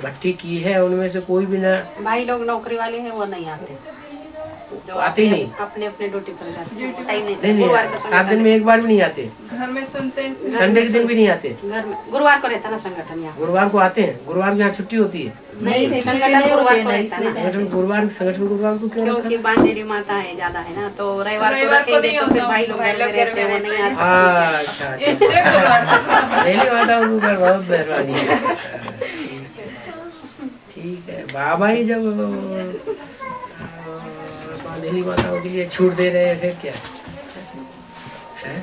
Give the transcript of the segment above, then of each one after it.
भट्टी की है उनमें से कोई भी ना। भाई लोग नौकरी वाले हैं वो नहीं आते, जो आते ही नहीं, अपने अपने ड्यूटी पर जाते हैं, टाइम नहीं नहीं, 7 दिन में एक बार भी नहीं आते, घर में सुनते हैं, संडे के दिन भी नहीं आते। घर में गुरुवार को रहता ना संगठन, यहाँ गुरुवार को आते हैं, गुरुवार को यहाँ छुट्टी होती है। नहीं, संगठन गुरुवार को रहता है। संगठन गुरुवार को क्यों रखा? क्योंकि बांधेरी माता है ज्यादा है ना, तो रविवार को रखेंगे तो फिर भाई लोग घर में रहते हैं, वो नहीं आ सकते। अच्छा, डेली माता के ऊपर बहुत मेहरबानी है। ठीक है, बाबा ही जब बांधेरी माताओं के लिए छूट दे रहे हैं फिर क्या है?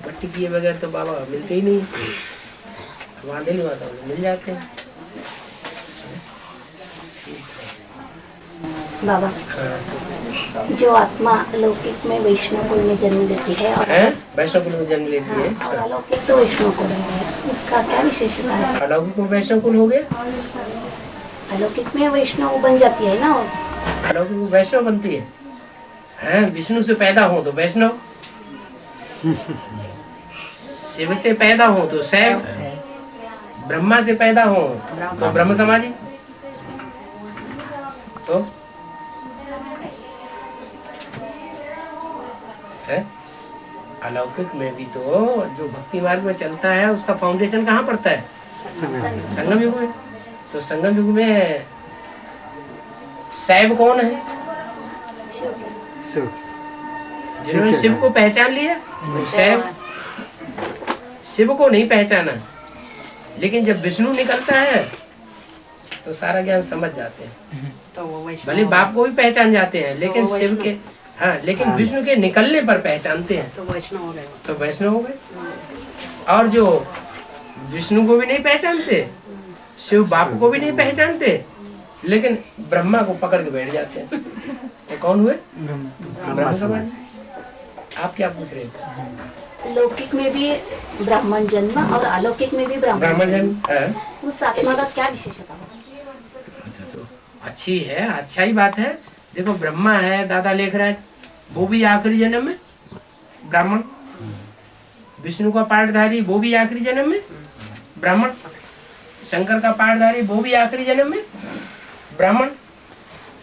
पट्टी किए बगैर तो बाबा मिलते ही नहीं, बांधेरी माताओं को मिल जाते हैं। बाबा, जो आत्मा अलौकिक में वैष्णव कुल में जन्म लेती है और वैष्णव कुल में जन्म लेती है, और अलौकिक तो वैष्णव कुल में है, उसका क्या विशेषता है? अलौकिक में वैष्णव कुल हो गया, अलौकिक में वैष्णव बन जाती है ना, अलौकिक में वैष्णव बनती है। हैं, विष्णु से पैदा हो तो वैष्णव, शिव से पैदा हो तो शैव, ब्रह्मा से पैदा हो तो ब्रह्म समाजी। तो है अलौकिक में भी तो जो भक्ति मार्ग में चलता है उसका फाउंडेशन कहाँ पड़ता है? संगम युग में। तो संगम युग में शैव कौन है? जिन्होंने शिव को पहचान लिया, शैव। शिव को नहीं पहचाना, लेकिन जब विष्णु निकलता है तो सारा ज्ञान समझ जाते हैं। तो वो भले बाप को भी पहचान जाते हैं, लेकिन शिव के, हाँ, लेकिन विष्णु के निकलने पर पहचानते हैं, तो वैष्णव हो गए, तो वैष्णव हो गए। और जो विष्णु को भी नहीं पहचानते, शिव बाप को भी नहीं पहचानते, लेकिन ब्रह्मा को पकड़ के बैठ जाते हैं, तो कौन हुए? ब्रह्म समाज। आप क्या पूछ रहे थे? लौकिक में भी ब्राह्मण जन्म और अलौकिक में भी ब्राह्मण जन्म, उस आत्मा का क्या विशेषता है? तो अच्छी है, अच्छा ही बात है। देखो, ब्रह्मा है, दादा लेख रहा है, वो भी आखिरी जन्म में ब्राह्मण। विष्णु का पाठधारी वो भी आखिरी जन्म में ब्राह्मण। शंकर का पाठधारी वो भी आखिरी जन्म में ब्राह्मण।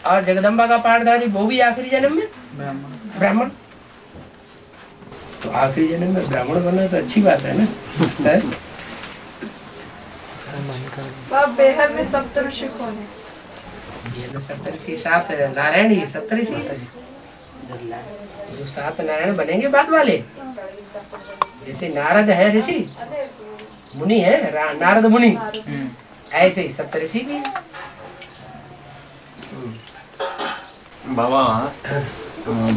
और जगदम्बा का पाठधारी वो भी आखिरी जन्म में ब्राह्मण। तो आखिरी जन्म में ब्राह्मण बनना तो अच्छी बात है ना, है? बेहद में सप्तऋषि कौन है? ये सप्तऋषि 7 नारायण ही सप्तऋषि, जो 7 नारायण बनेंगे बाद वाले। जैसे नारद है ऋषि, मुनि है नारद मुनि, ऐसे ही सप्तऋषि भी है। बाबा,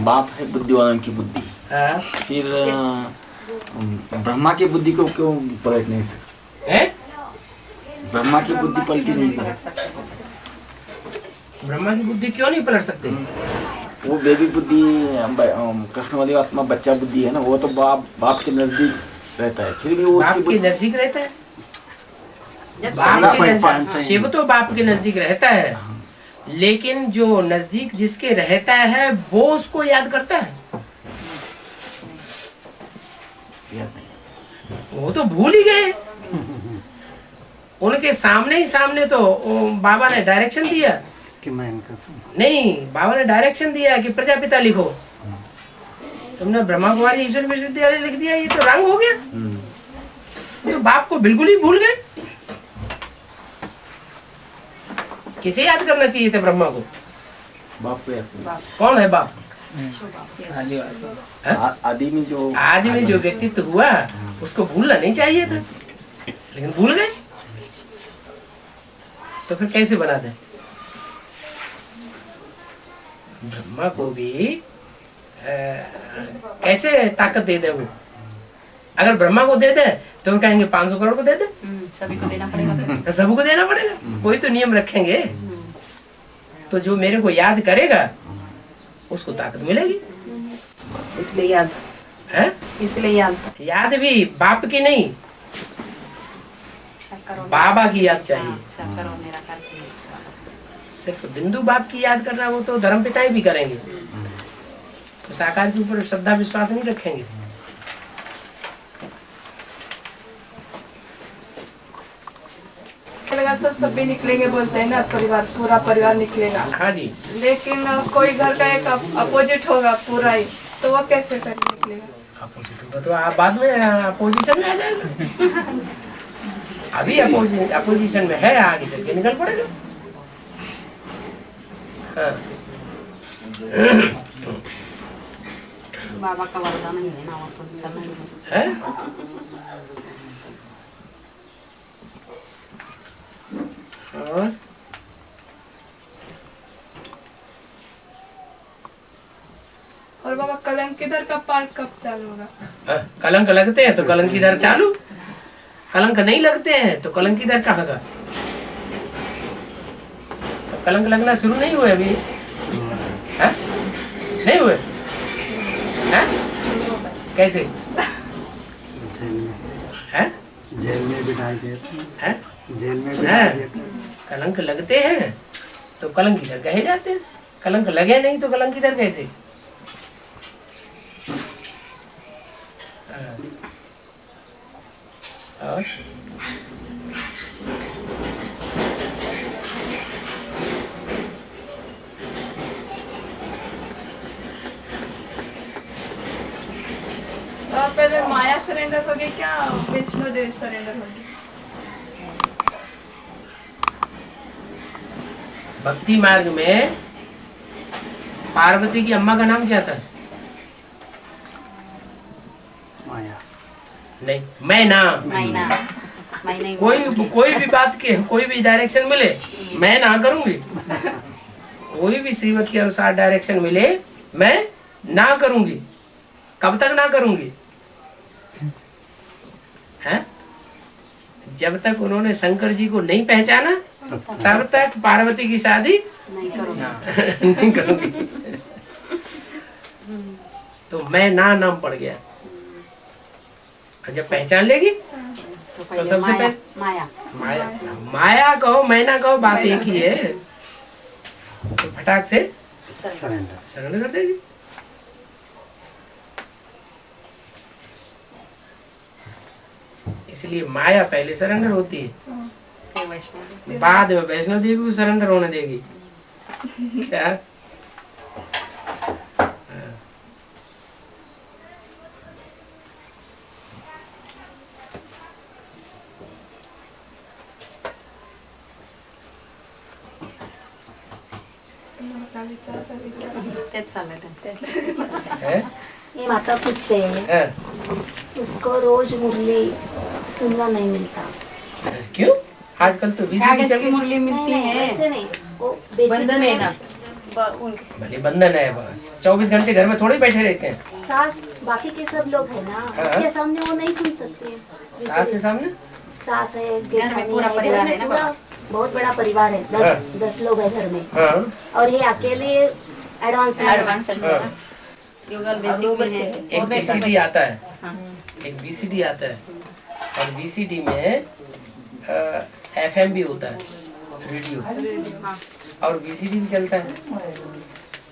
बाप है बुद्धिवान की बुद्धि, फिर ब्रह्मा की बुद्धि को क्यों पलट नहीं सकते? ब्रह्मा की बुद्धि पलटी नहीं पलट, ब्रह्मा की बुद्धि क्यों नहीं पलट सकते? वो बेबी बुद्धि, कृष्णवादी आत्मा बच्चा बुद्धि है ना, वो तो बाप के नजदीक रहता है, फिर भी वो बाप के नजदीक रहता है। बाप के नजदीक, शिव तो बाप के नजदीक रहता है, लेकिन जो नजदीक जिसके रहता है वो उसको याद करता है। वो तो भूल ही गए, उनके सामने ही सामने तो बाबा ने डायरेक्शन दिया कि मैं इनका नहीं, बाबा ने डायरेक्शन दिया कि प्रजापिता लिखो, तुमने ब्रह्मा कुमारी ईश्वर विश्वविद्यालय लिख दिया, ये तो रंग हो गया। तो बाप को बिल्कुल ही भूल गए। किसे याद करना चाहिए था ब्रह्मा को? बाप को याद। कौन है बाप? आदि में जो व्यक्तित्व हुआ उसको भूलना नहीं चाहिए था, लेकिन भूल गए, तो फिर कैसे बना दे? ब्रह्मा को भी कैसे ताकत दे दे वो? अगर ब्रह्मा को दे दे तो हम कहेंगे 500 करोड़ को दे दे, सभी को देना पड़ेगा, तो सबको देना पड़ेगा, कोई तो नियम रखेंगे। तो जो मेरे को याद करेगा उसको ताकत मिलेगी, इसलिए याद है, इसलिए याद भी बाप की नहीं, बाबा की याद चाहिए। सिर्फ बिंदु बाप की याद करना वो तो धर्म पिता भी करेंगे, तो साकार के ऊपर श्रद्धा विश्वास नहीं रखेंगे। निकलेगा तो सभी निकलेंगे बोलते हैं ना, परिवार पूरा परिवार निकलेगा। हाँ जी। लेकिन कोई घर का एक अपोजिट होगा पूरा ही, तो वो कैसे कर निकलेगा? अपोजिट होगा तो आप बाद में अपोजिशन में आ जाएगा। अभी अपोजिशन में है, आगे चल के निकल पड़ेगा। हाँ। बाबा का वरदान ही है ना, और कुछ करना ही नहीं है? और बाबा कलंक किधर का पार्ट कब चालू होगा? कलंक लगते हैं तो कलंक इधर चालू, कलंक नहीं लगते हैं तो कलंक इधर कहाँ का? तो कलंक लगना शुरू नहीं हुए अभी? है? नहीं हुए? है? कैसे? है? जेल में बिठा देते हैं? जेल में बिठा देते। कलंक लगते हैं तो कलंक इधर कहे जाते हैं, कलंक लगे नहीं तो कलंक इधर कैसे? और पहले माया सरेंडर होगी क्या वैष्णो देवी सरेंडर होगी? भक्ति मार्ग में पार्वती की अम्मा का नाम क्या था? माया। नहीं, मैं ना। मैं नहीं कोई भी बात के कोई भी डायरेक्शन मिले मैं ना करूंगी। कोई भी श्रीमत के अनुसार डायरेक्शन मिले मैं ना करूंगी। कब तक ना करूंगी? है? जब तक उन्होंने शंकर जी को नहीं पहचाना तब तक पार्वती की शादी नहीं करूंगी। तो मैं ना नाम पड़ गया। जब पहचान लेगी तो सबसे पहले माया कहो मैना कहो, बात एक ही है। तो फटाक से सरेंडर कर देगी। इसलिए माया पहले सरेंडर होती है, बाद में वैष्णो देवी को सरेंडर होने देगी। क्या? है? ये माता पूछ रहे हैं, उसको रोज मुरली सुनना नहीं मिलता। क्यों? आजकल तो कागज की मुरली मिलती नहीं, है। ऐसे नहीं, वो बेसिक बंधन है ना, भले बंधन है, 24 घंटे घर में थोड़े बैठे रहते हैं। सास बाकी के सब लोग है ना, उसके सामने वो नहीं सुन सकते। सास के सामने? सास है, घर जेठानी में पूरा है, परिवार घर है में ना, पूरा बहुत बड़ा परिवार है, 10 लोग है घर में। हाँ। और ये अकेले एडवांस युगल बेसिक भी है। एक बीसीडी आता है, एक बीसीडी आता है, और बीसीडी में एफएम भी होता है, रेडियो, और बीसीडी भी चलता है।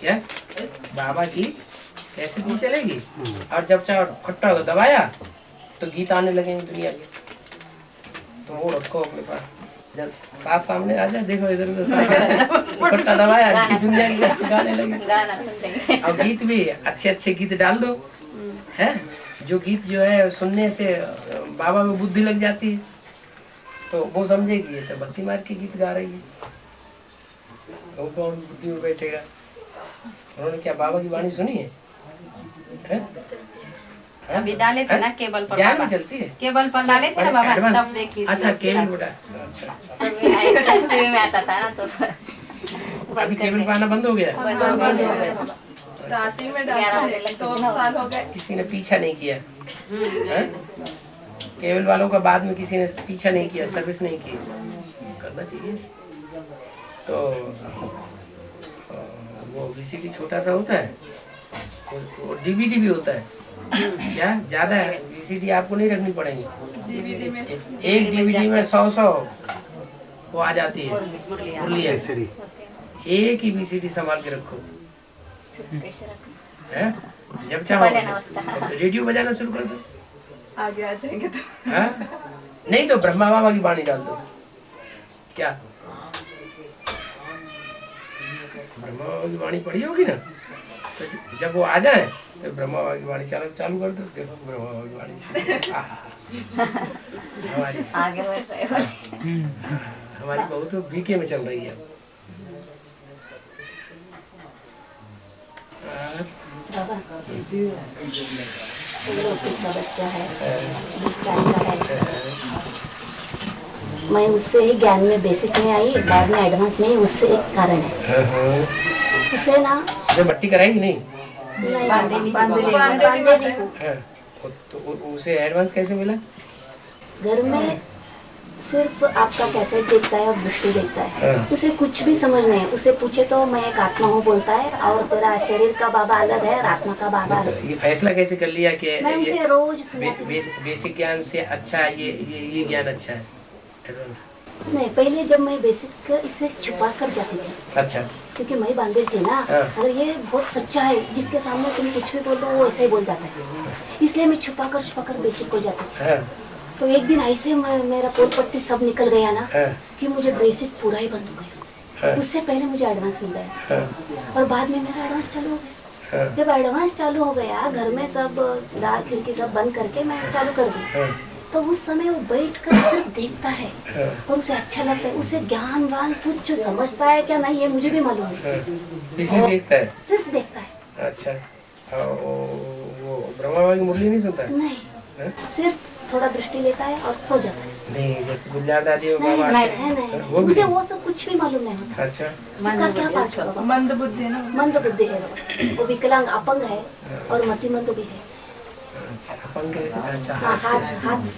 क्या? बाबा की कैसे भी चलेगी, और जब चाहे खट्टा होगा दबाया तो गीत आने लगेंगे दुनिया के। तो वो रखो अपने पास, जब सास सामने आ जाए देखो इधर उधर सास खट्टा दबाया गीत दुनिया के गाने लगे। और गीत भी अच्छे गीत डाल दो, है जो गीत जो है सुनने से बाबा में बुद्धि लग जाती है, तो वो समझेगी तो भक्ति मार्ग के गीत गा रही है। वो कौन बुद्धि में बैठेगा? उन्होंने क्या बाबा की वाणी सुनी है? अभी डाले थे ना केबल पर, ज्ञान में चलती है, केबल पर डाले थे ना बाबा, तब देखी। अच्छा केबल बेटा, अच्छा में आता था ना, तो अभी केबल पर आना बंद हो गया। स्टार्टिंग में डालते थे, 2 साल हो गए। किसी ने पीछा नहीं किया, केबल वालों का बाद में किसी ने पीछा नहीं किया, सर्विस नहीं की, करना चाहिए। तो वो वीसीडी छोटा सा होता है, वो डीवीडी भी होता है। क्या ज्यादा है? वीसीडी आपको नहीं रखनी पड़ेगी, डीवीडी में एक डीवीडी में 100 वो आ जाती है मुरलियाँ। एक ही वीसीडी संभाल के रखो, है? जब चाहो रेडियो बजाना शुरू कर दो, आगे आ जाएंगे तो। हाँ? नहीं तो ब्रह्मा बाबा की वाणी डाल दो, क्या ब्रह्मा बाबा की वाणी पढ़ी होगी ना, तो जब वो आ जाए तो ब्रह्मा बाबा की वाणी चालू कर दो। देखो ब्रह्मा बाबा की वाणी हमारी आगे बढ़ रहे हो। हमारी बहू तो बीके में चल रही है। बाबा लौकिक का बच्चा है, 20 साल का है। मैं उससे ही ज्ञान में बेसिक में आई, बाद में एडवांस में ही उससे एक कारण है। उसे ना जब भट्टी कराएंगी नहीं, नहीं बांधे नहीं हूँ। तो उसे एडवांस कैसे मिला? घर में सिर्फ आपका कैसेट देखता है और दृष्टि देखता है, उसे कुछ भी समझ नहीं। उसे पूछे तो मैं एक आत्मा हूँ बोलता है, और तेरा शरीर का बाबा अलग है और आत्मा का बाबा अलग। ये फैसला कैसे कर लिया कि मैं उसे रोज सुनाती हूँ। बेसिक ज्ञान से अच्छा ये ज्ञान अच्छा है एडवांस? नहीं, पहले जब मैं बेसिक इसे छुपा कर जाती थी, अच्छा, क्योंकि मैं बांधे थी ना। अगर ये बहुत सच्चा है, जिसके सामने तुम कुछ भी बोल दो वो ऐसा ही बोल जाता है, इसलिए मैं छुपा कर बेसिक को जाती थी। तो एक दिन ऐसे मेरा पोल पट्टी सब निकल गया ना कि मुझे बेसिक पूरा ही बंद हो गया। उससे पहले मुझे एडवांस मिल गया और बाद में मेरा एडवांस चालू हो गया। जब एडवांस चालू हो गया, घर में सब द्वार खिड़की सब बंद करके मैं चालू कर दी, तो उस समय वो बैठ कर सिर्फ देखता है और उसे अच्छा लगता है। उसे ज्ञान वान कुछ समझता है क्या नहीं, ये मुझे भी मालूम है। देखता है, सिर्फ देखता है। अच्छा, वो ब्रह्मा बाबा की मुरली नहीं सुनता है? नहीं, सिर्फ थोड़ा दृष्टि लेता है और सो जाता है। नहीं, जैसे गुलजार दादी और बाबा नहीं, उसे वो सब कुछ भी मालूम नहीं होता। अच्छा, इसका क्या बात है बाबा? मंद बुद्धि ना, मंद बुद्धि है बाबा। वो विकलांग अपंग है और मतिमंद भी है। अच्छा, अपंग है। अच्छा, हाँ,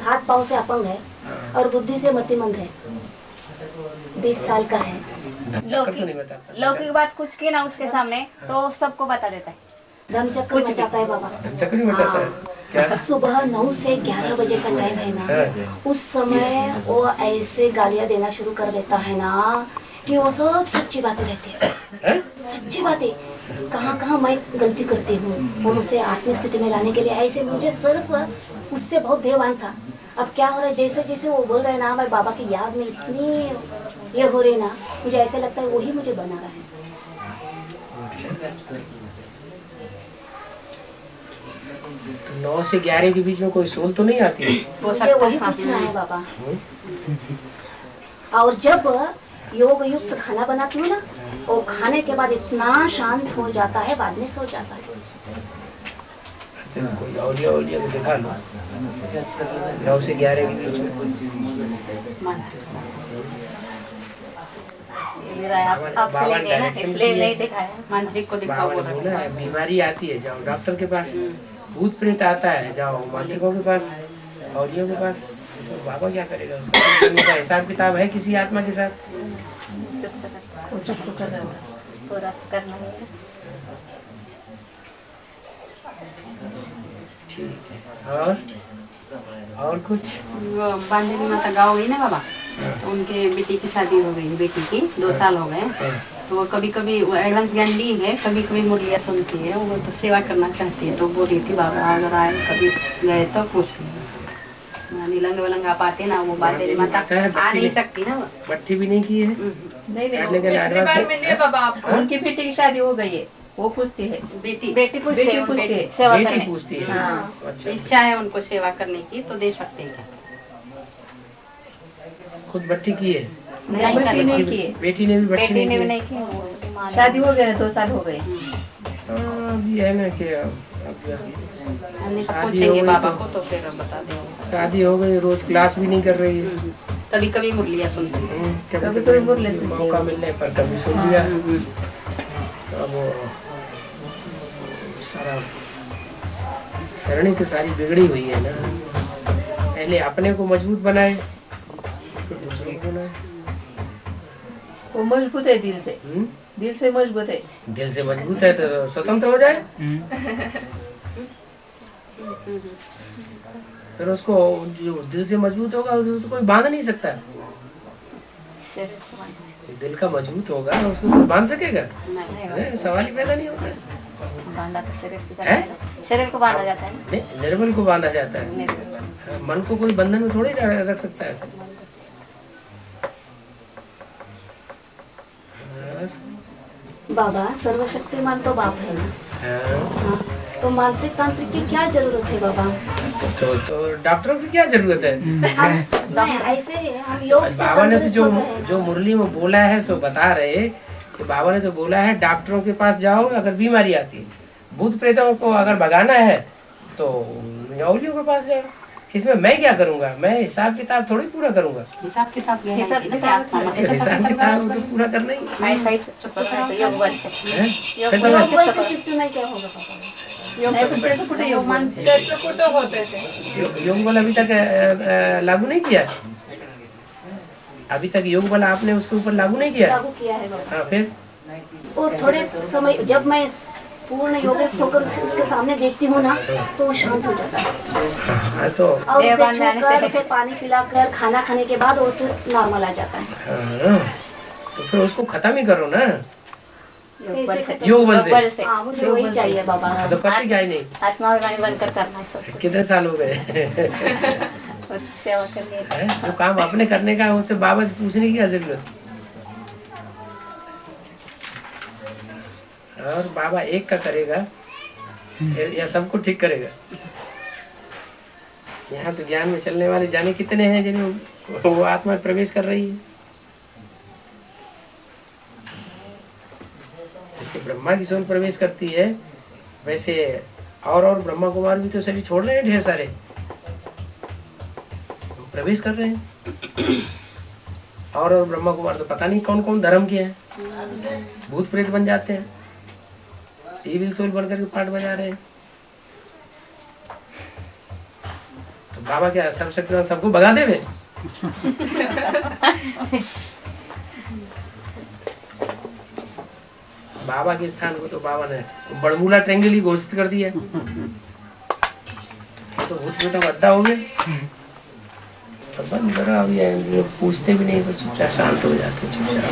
हाथ पाँव से अपंग है और बुद्धि से मतिमंद है। 20 साल का है। लौकिक बात कुछ की ना उसके सामने तो सबको बता देता है। धमचक्कर मचाता है बाबा। धमचक्कर ही मचाता है क्या? सुबह 9 से 11 बजे का टाइम है ना, उस समय वो ऐसे गालियाँ देना शुरू कर देता है ना कि वो सब सच्ची बातें रहती है। सच्ची बातें, कहाँ मैं गलती करती हूँ, और उसे आत्म स्थिति में लाने के लिए ऐसे मुझे सिर्फ उससे बहुत देवान था। अब क्या हो रहा है, जैसे जैसे वो बोल रहे हैं ना, मैं बाबा की याद में इतनी ये हो रही ना, मुझे ऐसे लगता है वही मुझे बना रहा है। 9 से 11 के बीच में कोई सोच तो नहीं आती? मुझे वही पूछना है बाबा। और जब योग युक्त खाना बनाती हूँ ना, वो खाने के बाद इतना शांत हो जाता है, बाद में सो जाता है। कोई औलिया को दिखा लो 9 से 11 के बीच में। आपसे ले गए ना, इसलिए नहीं दिखाया। मांत्रिक को दिखाओ, बोला है बीमारी आती है जाओ डॉक्टर के पास, भूत प्रेत आता है जाओ मांत्रिकों के पास, औलियों के पास। बाबा क्या करेगा? उसका हिसाब किताब है किसी आत्मा के साथ? ठीक है। और कुछ? वो बांधनी माता गाँव गई ना बाबा, तो उनके बेटी की शादी हो गई, बेटी की 2 साल हो गए। तो वो कभी कभी वो एडवांस ज्ञान ली है, कभी कभी मुरलिया सुनती है, वो तो सेवा करना चाहती है। तो बोल रही थी बाबा अगर आए कभी गए तो पूछ लेंगे। निलंग वलंग आप आते ना, वो बांधनी माता आ नहीं सकती ना, बट्टी भी नहीं की है। नहीं बाबा आपको उनकी बेटी की शादी हो गई है, वो पूछती है, बेटी पूछती है सेवा करने। पूछती है। हाँ, अच्छा, इच्छा है उनको सेवा करने की तो दे सकते हैं। खुद बट्टी की है? नहीं की है, बेटी ने भी बट्टी नहीं की। शादी हो गया, 2 साल हो गए। अभी है ना कि पूछेंगे बाबा को तो फिर बता देंगे। शादी हो गई, रोज क्लास भी नहीं कर रही है। कभी कभी मुरलिया सुनती है, कभी मुरली सुनती है, मौका मिलने पर कभी सुन लिया। अब वो सारा सरणी तो सारी बिगड़ी हुई है ना। पहले अपने को मजबूत बनाए फिर दूसरों को बनाए। वो मजबूत है दिल से, दिल से मजबूत है। दिल से मजबूत है तो स्वतंत्र हो जाए। फिर उसको जो दिल से मजबूत होगा उसको तो कोई बांध नहीं सकता। दिल का मजबूत होगा उसको कोई बांध सकेगा? नहीं, सवाल ही पैदा नहीं होता। बांधा तो शरीर को बांधा जाता है। नहीं, निर्बल को बांधा जाता है। मन को कोई बंधन में थोड़ी रख सकता है। बाबा सर्वशक्तिमान तो बाप है ना। हाँ, हाँ, तो मांत्रिक तांत्रिक की क्या जरूरत है बाबा? तो डॉक्टरों की क्या जरूरत है? नहीं, ऐसे हम योग से बाबा ने तो तंदुरुस्त जो होते हैं ना। जो मुरली में बोला है सो बता रहे कि बाबा ने तो बोला है डॉक्टरों के पास जाओ अगर बीमारी आती है, भूत प्रेतों को अगर भगाना है तो औलियों के पास जाओ। इसमें मैं क्या करूंगा? मैं हिसाब किताब थोड़ी पूरा करूंगा। हिसाब किताब ये है हिसाब कि ना कि आप समझ हिसाब किताब तो पूरा करना ही है। ऐसा ही चुप रहो, योग बल से। हैं? फिर तो योग वैसे- बल से चित्त नहीं क्या होगा बाबा? त्याचं कुठे योग मान त्याचं कुठं होते ते योग बल अभी तक लागू नहीं किया? अभी तक योग बल आपने उसके ऊपर लागू नहीं किया? लागू किया है बाबा। हाँ, फिर वो थोड़े समय जब मैं पूर्ण योगिक होकर उसके सामने देखती हूँ ना तो वो शांत हो जाता है हाँ, तो और उसे छूकर उसे पानी पिलाकर खाना खाने के बाद वो उसे नॉर्मल आ जाता है। हाँ, तो फिर उसको खत्म ही करो ना कैसे खत्म? योग बल से। हाँ, मुझे वही चाहिए बाबा। हाँ, तो करते क्या ही नहीं। आत्माभिमानी बनकर करना है सब कितने साल हो गए? कुछ उसकी सेवा करनी है। हैं? जो काम अपने करने का है उससे बाबा से पूछने की क्या जरूरत? और बाबा एक का करेगा या सबको ठीक करेगा? यहाँ तो ज्ञान में चलने वाले जाने कितने हैं जिन्हें वो आत्मा में प्रवेश कर रही है। जैसे ब्रह्मा की सोल प्रवेश करती है वैसे और ब्रह्मा कुमार भी तो शरीर छोड़ रहे हैं, ढेर सारे प्रवेश कर रहे हैं। और ब्रह्मा कुमार तो पता नहीं कौन कौन धर्म के हैं, भूत प्रेत बन जाते हैं, ईविल सोल बनकर के पाठ बजा रहे हैं। तो बाबा क्या सब शक्तिवान सबको भगा देवे? बाबा के स्थान को तो बाबा ने बड़मूला ट्रेंगल ही घोषित कर दिया। तो भूत प्रेतों का अड्डा हो गया। तो बंद करो, अब ये लोग पूछते भी नहीं, तो चुपचाप शांत हो जाते, चुपचाप